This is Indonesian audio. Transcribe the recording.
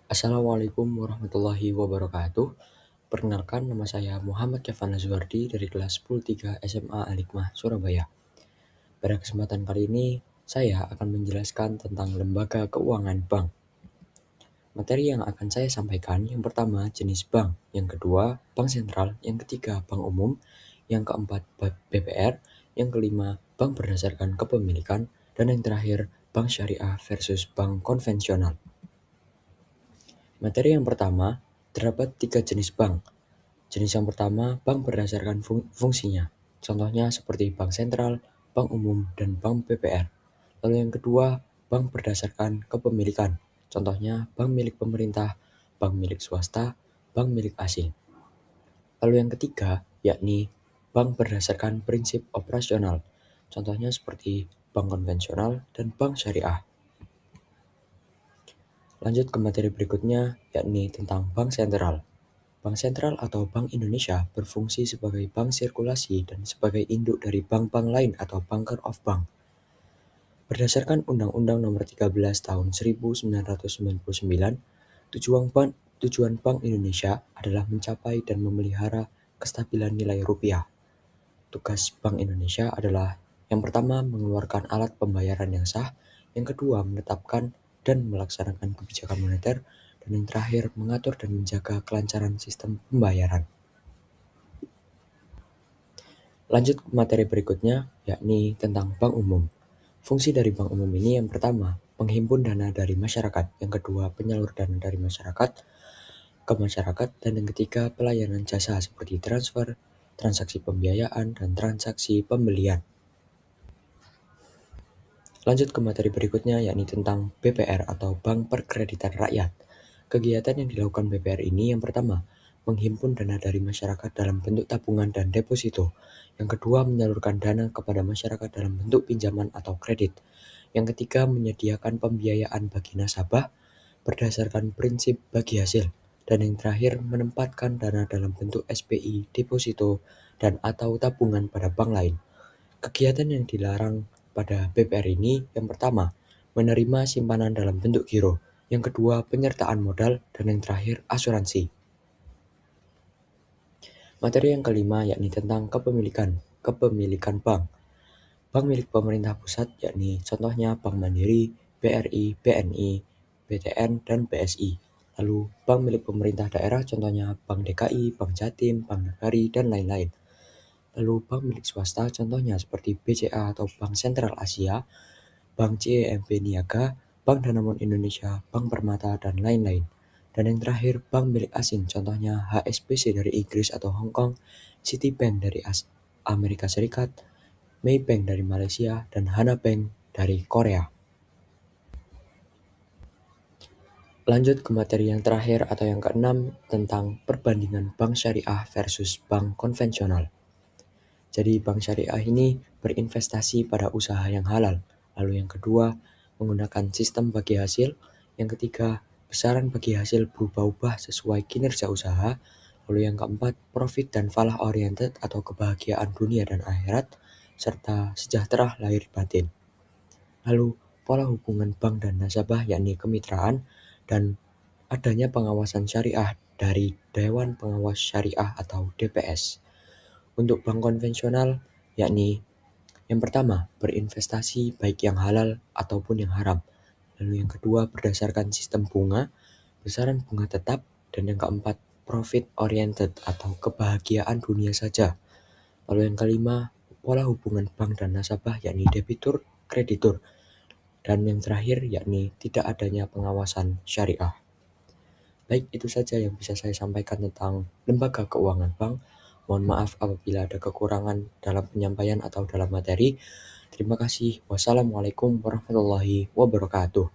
Assalamualaikum warahmatullahi wabarakatuh. Perkenalkan, nama saya Muhammad Kefan Azwardi dari kelas 10-3 SMA Al-Hikmah, Surabaya. Pada kesempatan kali ini, saya akan menjelaskan tentang lembaga keuangan bank. Materi yang akan saya sampaikan, yang pertama jenis bank, yang kedua bank sentral, yang ketiga bank umum, yang keempat BPR, yang kelima bank berdasarkan kepemilikan, dan yang terakhir bank syariah versus bank konvensional. Materi yang pertama, terdapat 3 jenis bank. Jenis yang pertama, bank berdasarkan fungsinya. Contohnya seperti bank sentral, bank umum, dan bank BPR. Lalu yang kedua, bank berdasarkan kepemilikan. Contohnya bank milik pemerintah, bank milik swasta, bank milik asing. Lalu yang ketiga, yakni bank berdasarkan prinsip operasional. Contohnya seperti bank konvensional dan bank syariah. Lanjut ke materi berikutnya, yakni tentang bank sentral. Bank sentral atau Bank Indonesia berfungsi sebagai bank sirkulasi dan sebagai induk dari bank-bank lain atau banker of bank. Berdasarkan Undang-Undang Nomor 13 Tahun 1999, tujuan Bank Indonesia adalah mencapai dan memelihara kestabilan nilai rupiah. Tugas Bank Indonesia adalah yang pertama mengeluarkan alat pembayaran yang sah, yang kedua menetapkan dan melaksanakan kebijakan moneter, dan yang terakhir mengatur dan menjaga kelancaran sistem pembayaran. Lanjut ke materi berikutnya, yakni tentang bank umum. Fungsi dari bank umum ini yang pertama, menghimpun dana dari masyarakat, yang kedua penyalur dana dari masyarakat ke masyarakat, dan yang ketiga pelayanan jasa seperti transfer, transaksi pembiayaan, dan transaksi pembelian. Lanjut ke materi berikutnya, yakni tentang BPR atau Bank Perkreditan Rakyat. Kegiatan yang dilakukan BPR ini yang pertama, menghimpun dana dari masyarakat dalam bentuk tabungan dan deposito. Yang kedua, menyalurkan dana kepada masyarakat dalam bentuk pinjaman atau kredit. Yang ketiga, menyediakan pembiayaan bagi nasabah berdasarkan prinsip bagi hasil. Dan yang terakhir, menempatkan dana dalam bentuk SPI, deposito, dan atau tabungan pada bank lain. Kegiatan yang dilarang pada BPR ini yang pertama, menerima simpanan dalam bentuk giro. Yang kedua, penyertaan modal, dan yang terakhir, asuransi. Materi yang kelima yakni tentang kepemilikan bank. Bank milik pemerintah pusat yakni contohnya Bank Mandiri, BRI, BNI, BTN, dan BSI. Lalu bank milik pemerintah daerah contohnya Bank DKI, Bank Jatim, Bank Nagari, dan lain-lain. Lalu bank milik swasta contohnya seperti BCA atau Bank Sentral Asia, Bank CIMB Niaga, Bank Danamon Indonesia, Bank Permata, dan lain-lain. Dan yang terakhir, bank milik asing, contohnya HSBC dari Inggris atau Hong Kong, Citibank dari Amerika Serikat, Maybank dari Malaysia, dan Hana Bank dari Korea. Lanjut ke materi yang terakhir atau yang keenam tentang perbandingan bank syariah versus bank konvensional. Jadi bank syariah ini berinvestasi pada usaha yang halal. Lalu yang kedua, menggunakan sistem bagi hasil. Yang ketiga, besaran bagi hasil berubah-ubah sesuai kinerja usaha. Lalu yang keempat, profit dan falah oriented atau kebahagiaan dunia dan akhirat, serta sejahtera lahir batin. Lalu pola hubungan bank dan nasabah yakni kemitraan dan adanya pengawasan syariah dari Dewan Pengawas Syariah atau DPS. Untuk bank konvensional, yakni yang pertama, berinvestasi baik yang halal ataupun yang haram. Lalu yang kedua, berdasarkan sistem bunga, besaran bunga tetap. Dan yang keempat, profit oriented atau kebahagiaan dunia saja. Lalu yang kelima, pola hubungan bank dan nasabah yakni debitur, kreditur. Dan yang terakhir yakni tidak adanya pengawasan syariah. Baik, itu saja yang bisa saya sampaikan tentang lembaga keuangan bank. Mohon maaf apabila ada kekurangan dalam penyampaian atau dalam materi. Terima kasih. Wassalamualaikum warahmatullahi wabarakatuh.